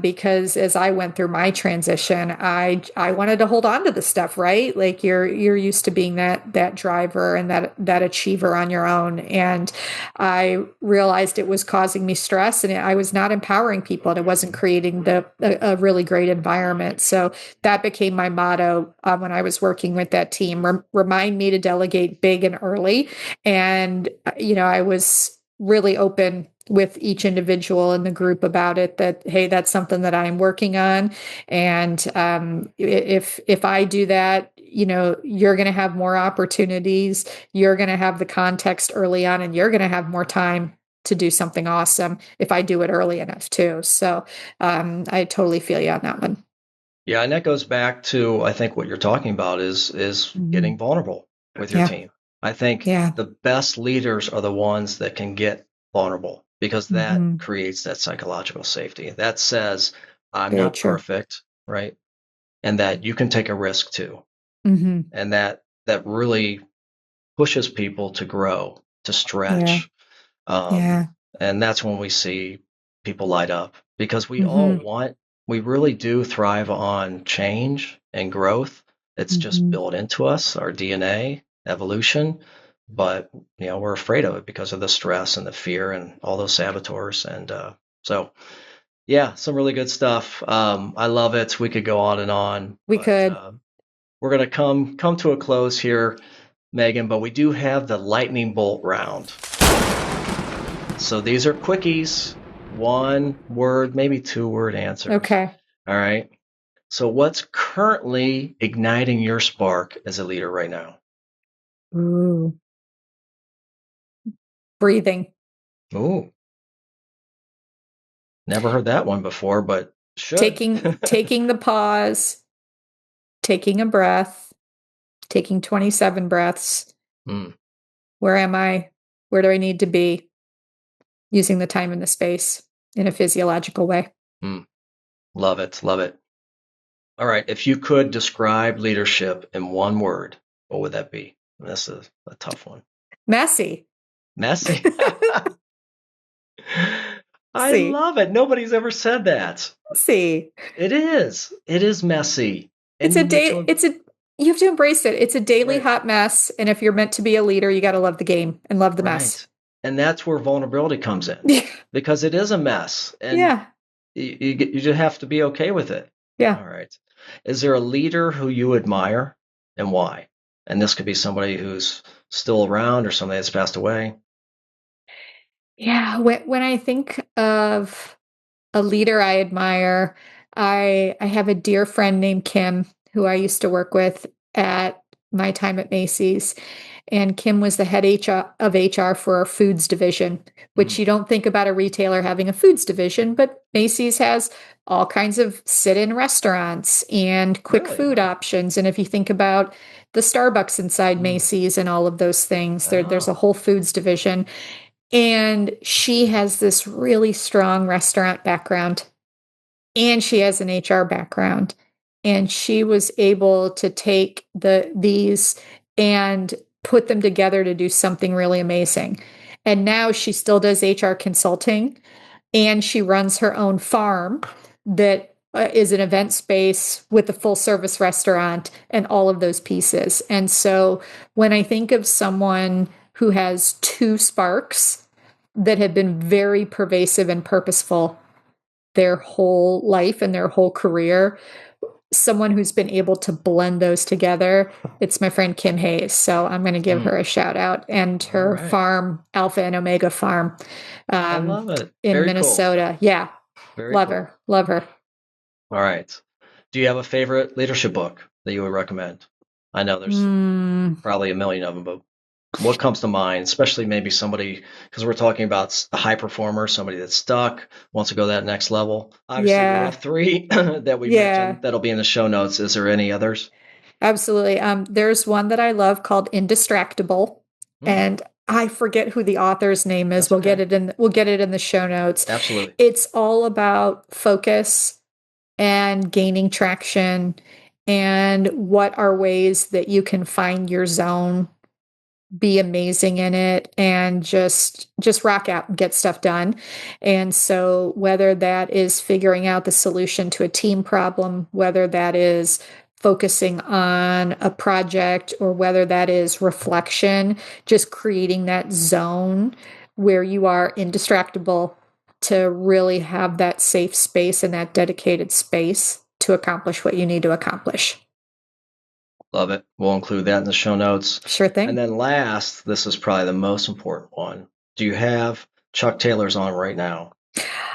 because as I went through my transition, I wanted to hold on to the stuff, right? Like you're used to being that driver and that achiever on your own. And I realized it was causing me stress, and I was not empowering people, and it wasn't creating a really great environment. So that became my motto, when I was working with that team. Remind me to delegate big and early. And I was really open with each individual in the group about it, that hey, that's something that I'm working on. And if I do that, you're going to have more opportunities, you're going to have the context early on, and you're going to have more time to do something awesome if I do it early enough too. So I totally feel you on that one. yeah, and that goes back to, I think, what you're talking about is Mhm. getting vulnerable with your Yeah. team. I think Yeah. the best leaders are the ones that can get vulnerable, because that Hmm. creates that psychological safety. That says, I'm Very not true. perfect, right? And that you can take a risk too. Hmm. And that really pushes people to grow, to Yeah. stretch. Um, Yeah. and that's when we see people light up, because we all Hmm. want we really do thrive on change and growth. It's just built into us, our DNA, evolution. But, we're afraid of it because of the stress and the fear and all those saboteurs. And so, yeah, some really good stuff. I love it. We could go on and on. We could. We're going to come to a close here, Megan, but we do have the lightning bolt round. So these are quickies, 1 word, maybe 2-word answers. Okay. All right. So what's currently igniting your spark as a leader right now? Ooh. Breathing. Ooh. Never heard that one before, but should. Taking the pause, taking a breath, taking 27 breaths. Where am I? Where do I need to be? Using the time and the space in a physiological way. Love it. Love it. All right. If you could describe leadership in 1 word, what would that be? This is a tough one. Messy. Messy. I love it. Nobody's ever said that. See, it is. It is messy. And you have to embrace it. It's a daily hot mess. And if you're meant to be a leader, you got to love the game and love the mess. And that's where vulnerability comes in, because it is a mess. And you just have to be okay with it. Yeah. All right. Is there a leader who you admire and why? And this could be somebody who's still around or somebody that's passed away. Yeah. When I think of a leader I admire, I have a dear friend named Kim who I used to work with at my time at Macy's. And Kim was the head of HR for our foods division, which you don't think about a retailer having a foods division, but Macy's has all kinds of sit-in restaurants and quick food options. And if you think about the Starbucks inside Macy's and all of those things, there's a whole foods division. And she has this really strong restaurant background, and she has an HR background. And she was able to take these and put them together to do something really amazing. And now she still does HR consulting, and she runs her own farm that is an event space with a full service restaurant and all of those pieces. And so when I think of someone who has 2 sparks that have been very pervasive and purposeful their whole life and their whole career, someone who's been able to blend those together, it's my friend Kim Hayes. So I'm going to give her a shout out, and her farm, Alpha and Omega Farm, I love it. in Very Minnesota. Cool. Yeah. Very love cool. her. Love her. All right. Do you have a favorite leadership book that you would recommend? I know there's probably a million of them, but what comes to mind, especially maybe somebody, because we're talking about a high performer, somebody that's stuck, wants to go that next level. Obviously, there are 3 that we mentioned that'll be in the show notes. Is there any others? Absolutely. There's one that I love called Indistractable, and I forget who the author's name is. We'll get it in the show notes. Absolutely. It's all about focus and gaining traction, and what are ways that you can find your zone, be amazing in it, and just rock out and get stuff done. And so whether that is figuring out the solution to a team problem, whether that is focusing on a project, or whether that is reflection, just creating that zone where you are indistractable to really have that safe space and that dedicated space to accomplish what you need to accomplish. Love it. We'll include that in the show notes. Sure thing. And then last, this is probably the most important one. Do you have Chuck Taylors on right now?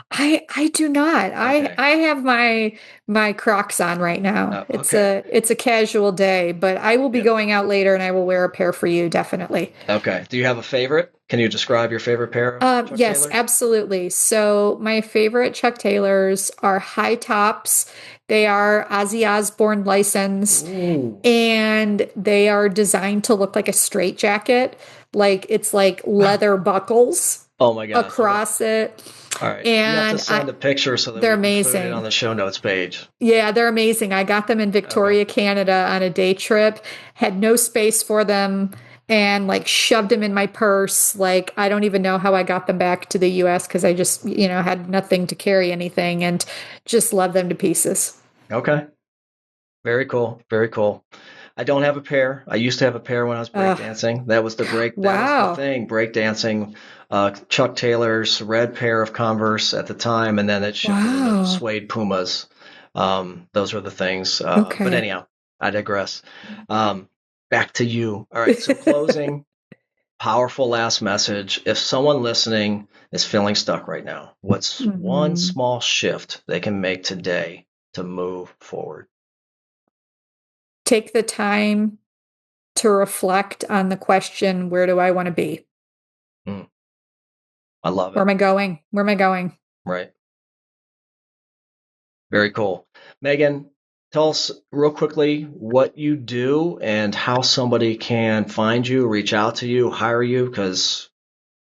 I do not. Okay. I have my Crocs on right now. It's a casual day, but I will be going out later, and I will wear a pair for you, definitely. Okay. Do you have a favorite? Can you describe your favorite pair of Chuck yes, Taylors? Absolutely. So my favorite Chuck Taylors are high tops. They are Ozzy Osbourne licensed, and they are designed to look like a straitjacket. It's like leather buckles. Oh my gosh. Across it. All right. And you have to send a picture so that they're we can amazing. put it on the show notes page. Yeah, they're amazing. I got them in Victoria, Canada on a day trip. Had no space for them and like shoved them in my purse. Like, I don't even know how I got them back to the US because I just, had nothing to carry anything, and just love them to pieces. Okay. Very cool. Very cool. I don't have a pair. I used to have a pair when I was breakdancing. That was the That was the thing. Breakdancing. Chuck Taylor's red pair of Converse at the time, and then it shifted into suede Pumas. Those were the things. But anyhow, I digress. Back to you. All right. So closing. Powerful last message. If someone listening is feeling stuck right now, what's one small shift they can make today to move forward? Take the time to reflect on the question, where do I want to be? I love it. Where am I going? Where am I going? Right. Very cool. Megan, tell us real quickly what you do and how somebody can find you, reach out to you, hire you, because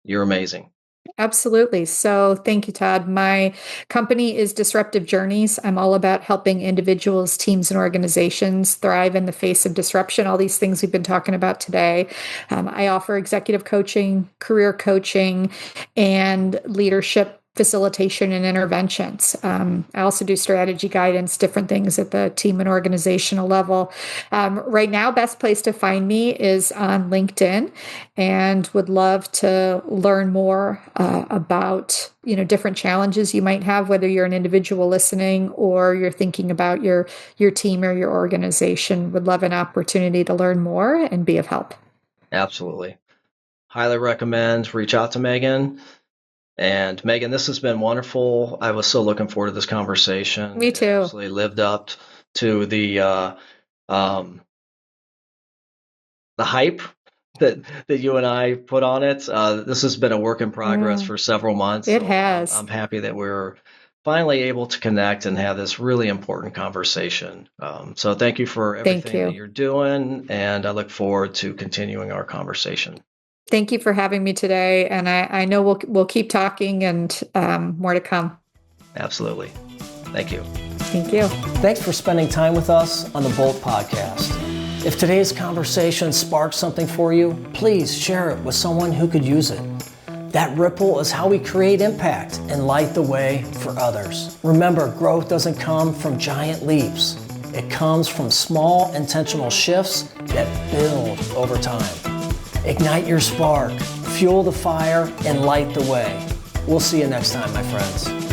you're amazing. Absolutely. So thank you, Todd. My company is Disruptive Journeys. I'm all about helping individuals, teams, and organizations thrive in the face of disruption, all these things we've been talking about today. I offer executive coaching, career coaching, and leadership facilitation and interventions. I also do strategy guidance, different things at the team and organizational level. Right now, best place to find me is on LinkedIn, and would love to learn more about different challenges you might have, whether you're an individual listening or you're thinking about your team or your organization. Would love an opportunity to learn more and be of help. Absolutely. Highly recommend. Reach out to Megan. And Megan, this has been wonderful. I was so looking forward to this conversation. Me too. It absolutely lived up to the hype that you and I put on it. This has been a work in progress for several months. It has. I'm happy that we're finally able to connect and have this really important conversation. So thank you for everything that you're doing, and I look forward to continuing our conversation. Thank you for having me today, and I know we'll keep talking, and more to come. Absolutely. Thank you. Thank you. Thanks for spending time with us on the Bolt Podcast. If today's conversation sparked something for you, please share it with someone who could use it. That ripple is how we create impact and light the way for others. Remember, growth doesn't come from giant leaps. It comes from small, intentional shifts that build over time. Ignite your spark, fuel the fire, and light the way. We'll see you next time, my friends.